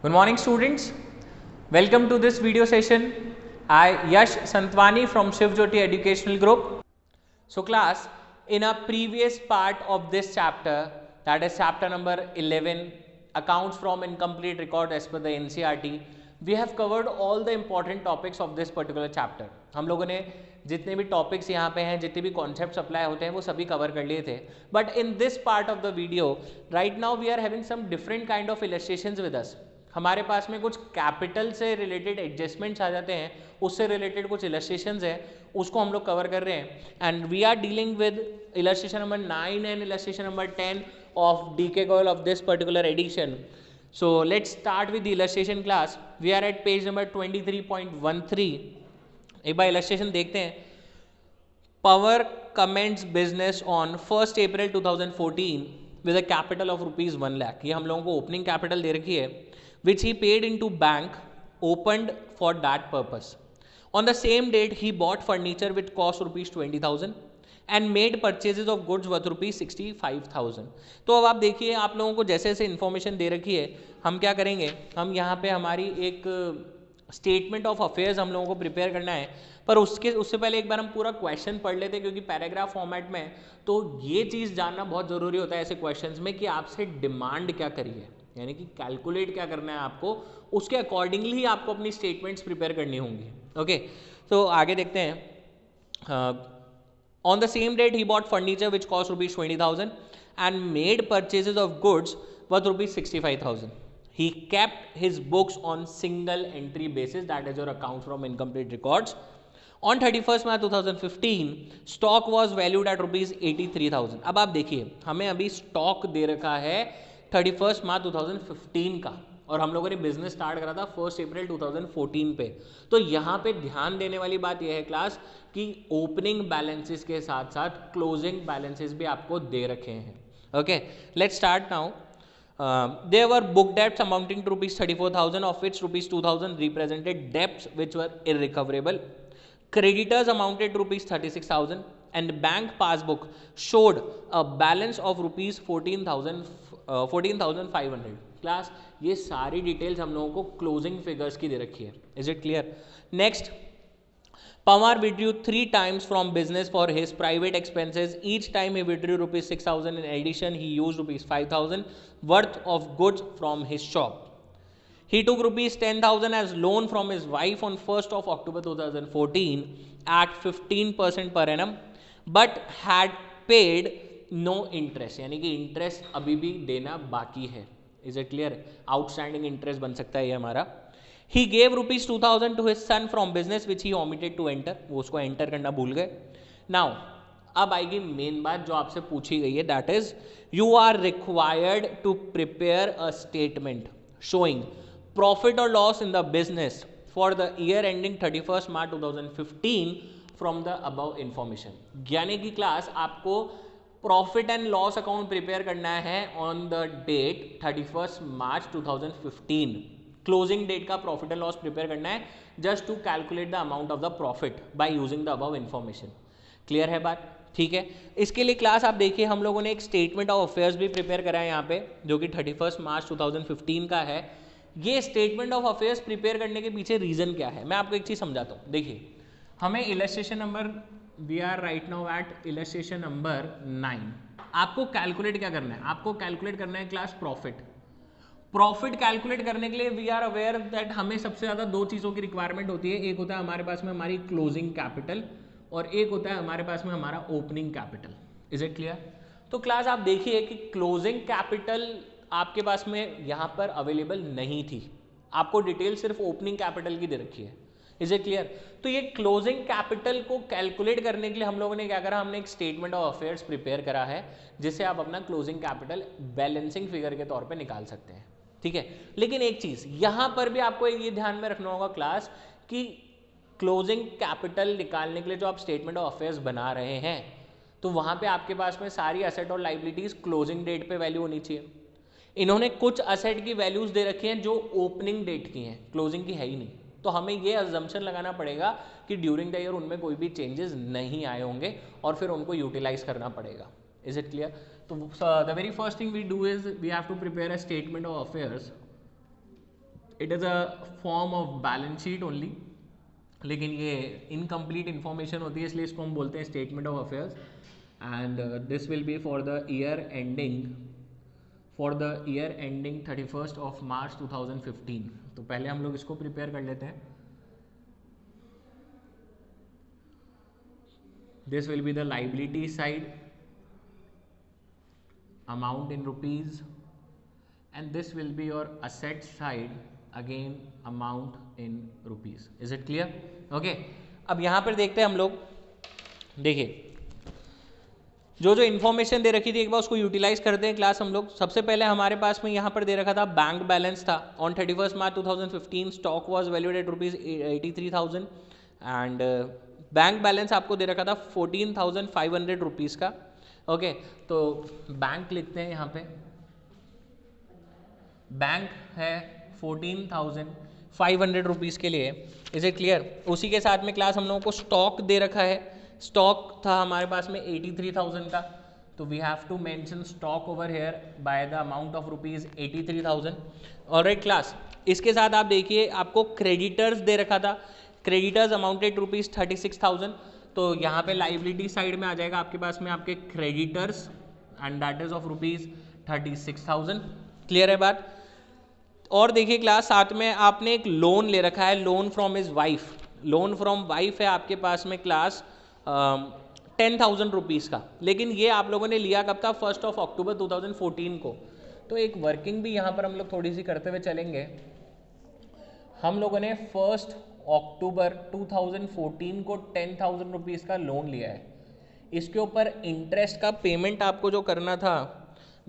Good morning students, welcome to this video session. I Yash Santwani from Shiv Jyoti Educational Group. So class, in a previous part of this chapter, that is chapter number 11, accounts from incomplete record as per the NCERT, we have covered all the important topics of this particular chapter. हम लोगों ने जितने भी topics यहाँ पे हैं, जितने भी कॉन्सेप्ट्स अप्लाई होते हैं वो सभी कवर कर लिए थे. But in this part of the video right now we are having some different kind of illustrations with us. हमारे पास में कुछ कैपिटल से रिलेटेड एडजस्टमेंट्स आ जाते हैं, उससे रिलेटेड कुछ इलस्ट्रेशंस हैं, उसको हम लोग कवर कर रहे हैं. And we are dealing with illustration number 9 and illustration number 10 of DK Goyal of this particular edition. So let's start with the illustration class. We are at page number 23.13. एक बार illustration देखते हैं. Power commenced business on 1st April 2014 with a capital of rupees 1 lakh. ये हम लोगों को opening capital दे रखी है, which he paid into bank opened for that purpose. On the same date, he bought furniture which cost rupees 20,000. And made purchases of goods worth rupees 65,000. तो अब आप देखिए, आप लोगों को जैसे जैसे इन्फॉर्मेशन दे रखी है, हम क्या करेंगे, हम यहाँ पे हमारी एक स्टेटमेंट ऑफ अफेयर्स हम लोगों को प्रिपेयर करना है. पर उससे पहले एक बार हम पूरा क्वेश्चन पढ़ लेते हैं, क्योंकि पैराग्राफ फॉर्मेट में तो ये चीज़ जानना बहुत ज़रूरी होता है ऐसे क्वेश्चंस में कि आपसे डिमांड क्या करी है, यानी कि कैलकुलेट क्या करना है आपको, उसके अकॉर्डिंगली ही आपको अपनी स्टेटमेंट्स प्रिपेयर करनी होंगी. ओके, तो आगे देखते हैं. On the same date, he bought furniture which cost rupees 20,000 and made purchases of goods worth rupees 65,000. He kept his books on single entry basis, that is your account from incomplete records. On 31st March 2015, stock was valued at rupees 83,000. अब आप देखिए, हमें अभी stock दे रखा है 31st March 2015 का, और हम लोगों ने बिजनेस स्टार्ट करा था 1 अप्रैल 2014 पे. तो यहाँ पे ध्यान देने वाली बात यह है क्लास कि ओपनिंग बैलेंसेस के साथ साथ क्लोजिंग बैलेंसेस भी आपको दे रखे हैं. Okay, let's start now. There were book debts amounting to rupees 34,000, of which rupees 2,000 represented debts which were irrecoverable. Creditors amounted to rupees 36,000 and bank passbook showed a balance of rupees 14,500. Class, ये सारी details हम लोगों को closing figures की दे रखी है. Is it clear? Next, Pawar withdrew 3 times from business for his private expenses. Each time he withdrew rupees 6,000. In addition, he used rupees 5,000 worth of goods from his shop. He took rupees 10,000 as loan from his wife on 1st of October 2014 at 15% per annum, but had paid no interest. यानी कि interest अभी भी देना बाकी है. Is it clear? Outstanding interest बन सकता है ये हमारा. He gave rupees 2,000 to his son from business which he omitted to enter. वो उसको एंटर करना भूल गए. Now, अब आएगी मेन बात जो आपसे पूछी गई है, that is you are required to prepare a statement showing profit or loss in the business for the year ending 31st March 2015 from the above information. यानी कि क्लास आपको profit and loss account prepare करना है on the date 31st March 2015. Closing date का profit and loss prepare करना है just to calculate the amount of the profit by using the above information. Clear है बात? ठीक है. इसके लिए क्लास आप देखिए, हम लोगों ने एक स्टेटमेंट ऑफ अफेयर्स भी प्रिपेयर करा है यहाँ पे, जो कि 31st March 2015 का है. ये स्टेटमेंट ऑफ अफेयर्स प्रिपेयर करने के पीछे रीजन क्या है, मैं आपको एक चीज़ समझाता हूँ. देखिए, हमें illustration number, we are right now at illustration number 9. आपको कैलकुलेट क्या करना है? आपको कैलकुलेट करना है क्लास प्रॉफिट. प्रॉफिट कैलकुलेट करने के लिए वी आर अवेयर दैट हमें सबसे ज़्यादा 2 चीज़ों की रिक्वायरमेंट होती है. एक होता है हमारे पास में हमारी क्लोजिंग कैपिटल, और एक होता है हमारे पास में हमारा opening capital. Is it clear? तो क्लास आप देखिए कि क्लोजिंग कैपिटल आपके पास में यहाँ पर अवेलेबल नहीं थी. आपको डिटेल सिर्फ ओपनिंग कैपिटल की दे रखी है. Is it clear? तो ये क्लोजिंग कैपिटल को कैलकुलेट करने के लिए हम लोगों ने क्या करा, हमने एक स्टेटमेंट ऑफ अफेयर्स प्रिपेयर करा है, जिससे आप अपना क्लोजिंग कैपिटल बैलेंसिंग फिगर के तौर पे निकाल सकते हैं. ठीक है. लेकिन एक चीज यहां पर भी आपको ये ध्यान में रखना होगा क्लास कि क्लोजिंग कैपिटल निकालने के लिए जो आप स्टेटमेंट ऑफ अफेयर्स बना रहे हैं, तो वहां पे आपके पास में सारी असेट और लाइबिलिटीज क्लोजिंग डेट पे वैल्यू होनी चाहिए. इन्होंने कुछ असेट की वैल्यूज दे रखी हैं जो ओपनिंग डेट की हैं, क्लोजिंग की है ही नहीं. तो हमें ये अजम्पशन लगाना पड़ेगा कि ड्यूरिंग द ईयर उनमें कोई भी चेंजेस नहीं आए होंगे और फिर उनको यूटिलाइज करना पड़ेगा. Is it clear? So the very first thing we do is we have to prepare a statement of affairs it is a form of balance sheet only, लेकिन ये इनकम्प्लीट इन्फॉर्मेशन होती है, इसलिए इसको हम बोलते हैं statement of affairs. And this will B for the year ending 31st of March 2015. तो पहले हम लोग इसको प्रिपेयर कर लेते हैं. This will be the liability side, amount in rupees, and this will be your asset side, again amount in rupees. Is it clear? Okay. अब यहाँ पर देखते हैं हम लोग. देखिए जो जो इन्फॉर्मेशन दे रखी थी एक बार उसको यूटिलाइज करते हैं क्लास हम लोग. सबसे पहले हमारे पास में यहाँ पर दे रखा था बैंक बैलेंस था. On 31st March 2015 stock was valued at ₹83,000 and bank balance आपको दे रखा था 14,500 रुपीज़ का. ओके तो बैंक लिखते हैं यहाँ पे. बैंक है 14,500 रुपीज़ के लिए. Is it clear? उसी के साथ में क्लास हम लोगों को स्टॉक दे रखा है. स्टॉक था हमारे पास में 83,000 का, तो we have to mention stock over here by the amount of ₹83,000. Alright class, इसके साथ आप देखिए आपको क्रेडिटर्स दे रखा था. Creditors amounted to ₹36,000. तो यहाँ पे लाइबिलिटी साइड में आ जाएगा आपके पास में आपके creditors and that is of ₹36,000. Clear है बात? और देखिए क्लास साथ में आपने एक लोन ले रखा है, loan from his wife. Loan from wife है आपके पास में क्लास 10,000 रुपीज़ का. लेकिन ये आप लोगों ने लिया कब था? 1 October 2014 को. तो एक वर्किंग भी यहाँ पर हम लोग थोड़ी सी करते हुए चलेंगे. हम लोगों ने 1 October 2014 को 10,000 रुपीज़ का लोन लिया है. इसके ऊपर इंटरेस्ट का पेमेंट आपको जो करना था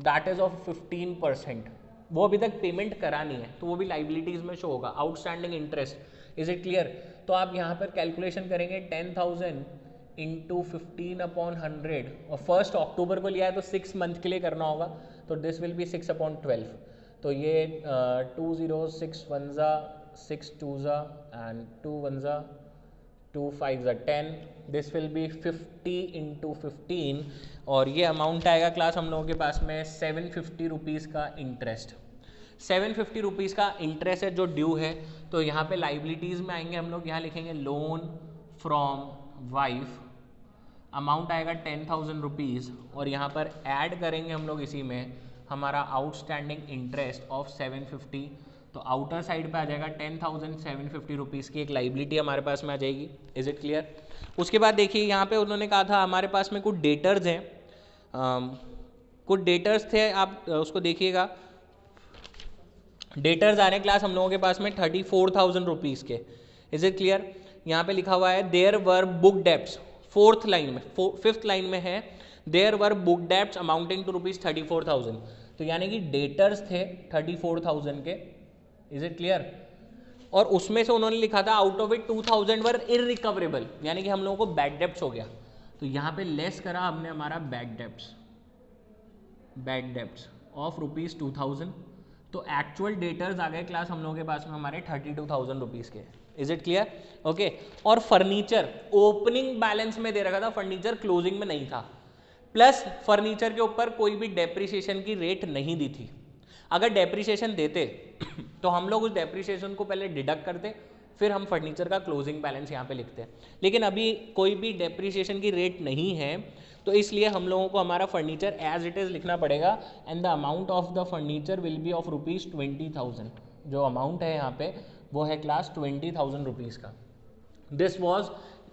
दैट इज ऑफ 15%. वो अभी तक पेमेंट करा नहीं है, तो वो भी लाइबिलिटीज़ में शो होगा, outstanding interest. Is it clear? तो आप यहाँ पर कैलकुलेशन करेंगे 10,000 इंटू 15/100 और 1 October को लिया है तो 6 मंथ के लिए करना होगा. तो दिस विल बी 6/12. तो ये 2 zeros 6 1s 6 2s and 2 1s 2 5s 10. This will B 50 into 15 और ये अमाउंट आएगा क्लास हम लोगों के पास में 750 रुपीज़ का इंटरेस्ट. 750 रुपीज़ का इंटरेस्ट है जो ड्यू है. तो यहाँ पे लाइबिलिटीज़ में आएंगे हम लोग, यहाँ लिखेंगे लोन फ्रॉम वाइफ, अमाउंट आएगा 10,000 रुपीज़ और यहाँ पर ऐड करेंगे हम लोग इसी में हमारा आउटस्टैंडिंग इंटरेस्ट ऑफ 750. तो आउटर साइड पे आ जाएगा 10,750 रुपीज़ की एक लाइबिलिटी हमारे पास में आ जाएगी. Is it clear? उसके बाद देखिए यहाँ पे उन्होंने कहा था हमारे पास में कुछ डेटर्स हैं, कुछ डेटर्स थे, आप उसको देखिएगा. डेटर्स आ रहे हैं क्लास हम लोगों के पास में 34,000 रुपीज़ के. Is it clear? यहाँ पे लिखा हुआ है there were book debts. 4th line में 5th लाइन में है there were book debts amounting to ₹34,000. तो यानी कि डेटर्स थे 34,000 के. Is it clear? और उसमें से उन्होंने लिखा था out of it 2,000 were irrecoverable, यानी कि हम लोगों को बैड डेप्स हो गया. तो यहाँ पे लेस करा हमने हमारा बैड डेप्स ऑफ ₹2,000. तो एक्चुअल डेटर्स आ गए क्लास हम लोगों के पास में हमारे 32,000 रुपीज़ के. Is it clear? ओके. और फर्नीचर ओपनिंग बैलेंस में दे रखा था, फर्नीचर क्लोजिंग में नहीं था. प्लस फर्नीचर के ऊपर कोई भी डेप्रिसिएशन की रेट नहीं दी थी. अगर डेप्रिसिएशन देते तो हम लोग उस डेप्रिसिएशन को पहले डिडक्ट करते, फिर हम फर्नीचर का क्लोजिंग बैलेंस यहाँ पे लिखते हैं. लेकिन अभी कोई भी डेप्रिसिएशन की रेट नहीं है, तो इसलिए हम लोगों को हमारा फर्नीचर एज इट इज़ लिखना पड़ेगा. And the amount of the furniture will be of ₹20,000. जो अमाउंट है यहाँ पे वो है क्लास 20,000 रुपीज़ का. This was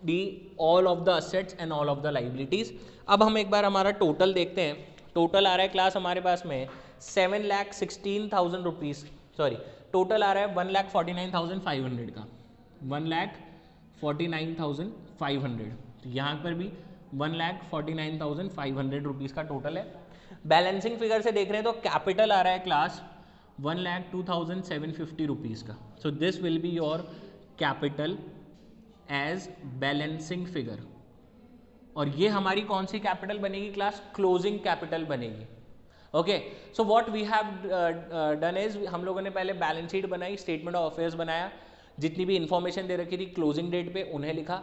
the all of the assets and all of the liabilities. अब हम एक बार हमारा टोटल देखते हैं. टोटल आ रहा है क्लास हमारे पास में 7,16,000 रुपीज़, सॉरी टोटल आ रहा है 1,49,500 का. 1,49,500. यहाँ पर भी 1,49,500 रुपीज़ का टोटल है. बैलेंसिंग फिगर से देख रहे हैं तो कैपिटल आ रहा है क्लास 1,02,750 रुपीज़ का. So this will be your capital as balancing figure. और ये हमारी कौन सी कैपिटल बनेगी क्लास? क्लोजिंग कैपिटल बनेगी. Okay. So what we have done is हम लोगों ने पहले बैलेंस शीट बनाई, स्टेटमेंट ऑफ अफेयर्स बनाया, जितनी भी इंफॉर्मेशन दे रखी थी क्लोजिंग डेट पे उन्हें लिखा,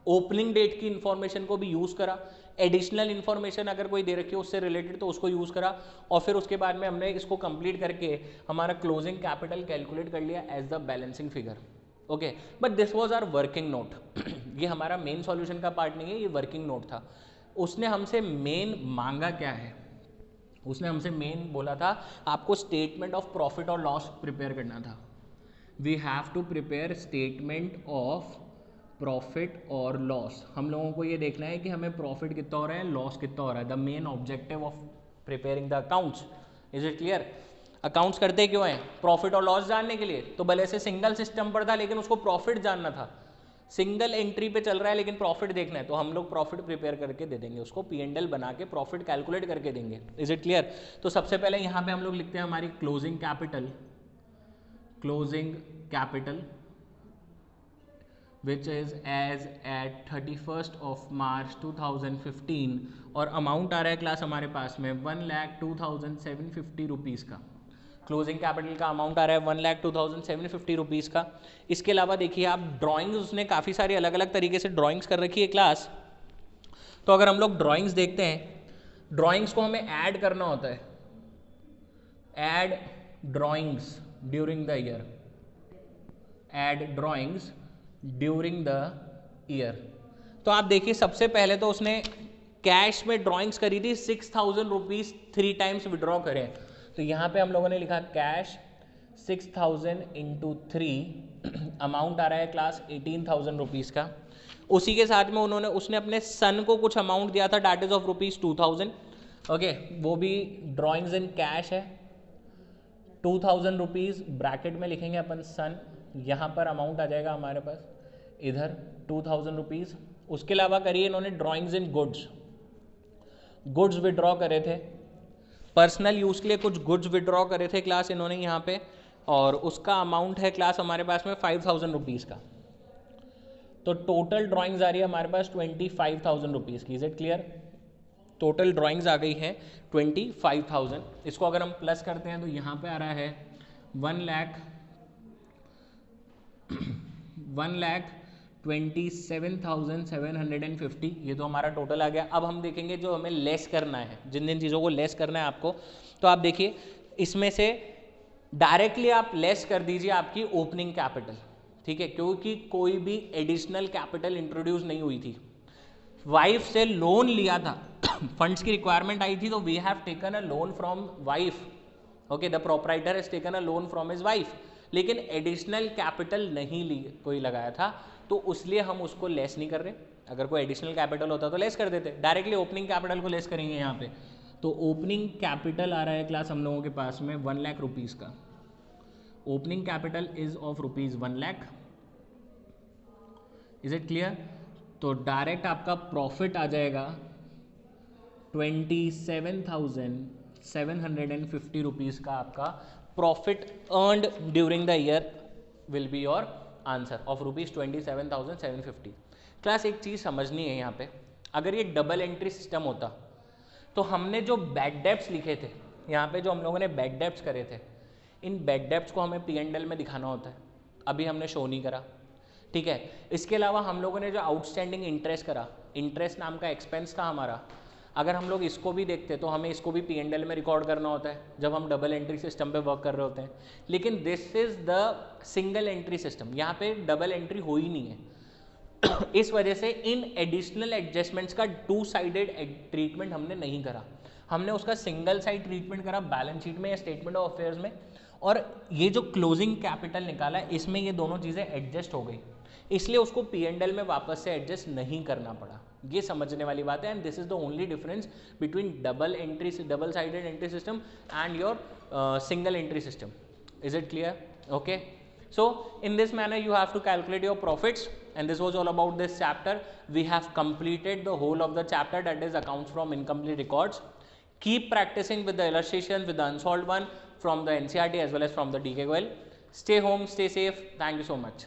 ओपनिंग डेट की इंफॉर्मेशन को भी यूज़ करा, एडिशनल इन्फॉर्मेशन अगर कोई दे रखी है उससे रिलेटेड तो उसको यूज़ करा, और फिर उसके बाद में हमने इसको कंप्लीट करके हमारा क्लोजिंग कैपिटल कैलकुलेट कर लिया as the balancing figure. Okay, but this was our working note. ये हमारा मेन सॉल्यूशन का पार्ट नहीं है, ये वर्किंग नोट था। उसने हमसे मेन मांगा क्या है, उसने हमसे मेन बोला था आपको स्टेटमेंट ऑफ प्रॉफिट और लॉस प्रिपेयर करना था। We have to prepare statement of profit और लॉस। हम लोगों को ये देखना है कि हमें प्रॉफिट कितना हो रहा है, लॉस कितना हो रहा है, the main objective of preparing the accounts. Is it clear? Accounts करते क्यों हैं? प्रॉफिट और लॉस जानने के लिए। तो भले से सिंगल सिस्टम पर था लेकिन उसको प्रॉफिट जानना था, सिंगल एंट्री पे चल रहा है लेकिन प्रॉफिट देखना है, तो हम लोग प्रॉफिट प्रिपेयर करके दे देंगे उसको, P&L बना के प्रॉफिट कैलकुलेट करके देंगे। Is it clear? तो सबसे पहले यहाँ पे हम लोग लिखते हैं हमारी closing capital, closing capital which is as at 31st of March 2015, और अमाउंट आ रहा है क्लास हमारे पास में 1,02,750 रुपीज़ का। क्लोजिंग कैपिटल का अमाउंट आ रहा है 1,02,750 रुपीज़ का। इसके अलावा देखिए आप ड्राइंग्स, उसने काफ़ी सारी अलग अलग तरीके से ड्राइंग्स कर रखी है क्लास। तो अगर हम लोग ड्राइंग्स देखते हैं, ड्राइंग्स को हमें ऐड करना होता है, add drawings during the year, add drawings during the year. तो आप देखिए सबसे पहले तो उसने कैश में ड्राइंग्स करी थी 6,000 रुपीज़ 3 टाइम्स विड्रॉ करें। तो यहाँ पे हम लोगों ने लिखा कैश 6,000 इंटू 3, अमाउंट आ रहा है क्लास 18,000 रुपीज़ का। उसी के साथ में उसने अपने सन को कुछ अमाउंट दिया था, डेट इज ऑफ ₹2,000। ओके, वो भी ड्राइंग्स इन कैश है। 2,000 रुपीज़ ब्रैकेट में लिखेंगे अपन सन, यहाँ पर अमाउंट आ जाएगा हमारे पास इधर 2,000 रुपीज़। उसके अलावा करिए इन्होंने ड्राइंग्स इन गुड्स, गुड्स विड्रॉ करे थे, पर्सनल यूज़ के लिए कुछ गुड्स विड्रॉ करे थे क्लास इन्होंने यहाँ पे, और उसका अमाउंट है क्लास हमारे पास में 5,000 रुपीज़ का। तो टोटल ड्राइंग्स आ रही है हमारे पास 25,000 रुपीज़ की। Is it clear? Total drawings आ गई है 25,000। इसको अगर हम प्लस करते हैं तो यहाँ पे आ रहा है 1,27,750। ये तो हमारा टोटल आ गया। अब हम देखेंगे जो हमें लेस करना है, जिन जिन चीज़ों को लेस करना है आपको, तो आप देखिए इसमें से डायरेक्टली आप लेस कर दीजिए आपकी ओपनिंग कैपिटल, ठीक है, क्योंकि कोई भी एडिशनल कैपिटल इंट्रोड्यूस नहीं हुई थी। वाइफ से लोन लिया था, फंड्स की रिक्वायरमेंट आई थी, तो we have taken a loan from wife. Okay, the proprietor has taken a loan from his wife, लेकिन एडिशनल कैपिटल नहीं ली कोई लगाया था, तो उसलिए हम उसको लेस नहीं कर रहे। अगर कोई एडिशनल कैपिटल होता तो लेस कर देते, डायरेक्टली ओपनिंग कैपिटल को लेस करेंगे यहाँ पे। तो ओपनिंग कैपिटल आ रहा है क्लास हम लोगों के पास में 1 लाख रुपीज़ का। Opening capital is of ₹1 lakh. Is it clear? तो डायरेक्ट आपका प्रॉफिट आ जाएगा 27,750 रुपीज़ का। आपका profit earned during the year will be your answer of ₹27,750। Class एक चीज़ समझनी है यहाँ पे, अगर ये डबल एंट्री सिस्टम होता तो हमने जो बैड डेब्ट्स लिखे थे यहाँ पे, जो हम लोगों ने बैड डेब्ट्स करे थे, इन बैड डेब्ट्स को हमें P&L में दिखाना होता है। अभी हमने शो नहीं करा, ठीक है। इसके अलावा हम लोगों ने जो आउटस्टैंडिंग इंटरेस्ट करा, इंटरेस्ट नाम का एक्सपेंस था हमारा, अगर हम लोग इसको भी देखते तो हमें इसको भी P&L में रिकॉर्ड करना होता है जब हम डबल एंट्री सिस्टम पे वर्क कर रहे होते हैं। लेकिन this is the single entry system, यहाँ पे डबल एंट्री हो ही नहीं है। इस वजह से इन एडिशनल एडजस्टमेंट्स का 2 साइडेड ट्रीटमेंट हमने नहीं करा, हमने उसका सिंगल साइड ट्रीटमेंट करा बैलेंस शीट में या स्टेटमेंट ऑफ अफेयर्स में। और ये जो क्लोजिंग कैपिटल निकाला है इसमें ये दोनों चीज़ें एडजस्ट हो गई, इसलिए उसको P&L में वापस से एडजस्ट नहीं करना पड़ा। ये समझने वाली बात है, and this is the only difference between double sided entry system and your single entry system. Is it clear? Okay, so in this manner you have to calculate your profits, and this was all about this chapter. We have completed the whole of the chapter, that is accounts from incomplete records. Keep practicing with the illustrations, with the unsolved one from the NCERT as well as from the DK Goel. Stay home, stay safe. Thank you so much.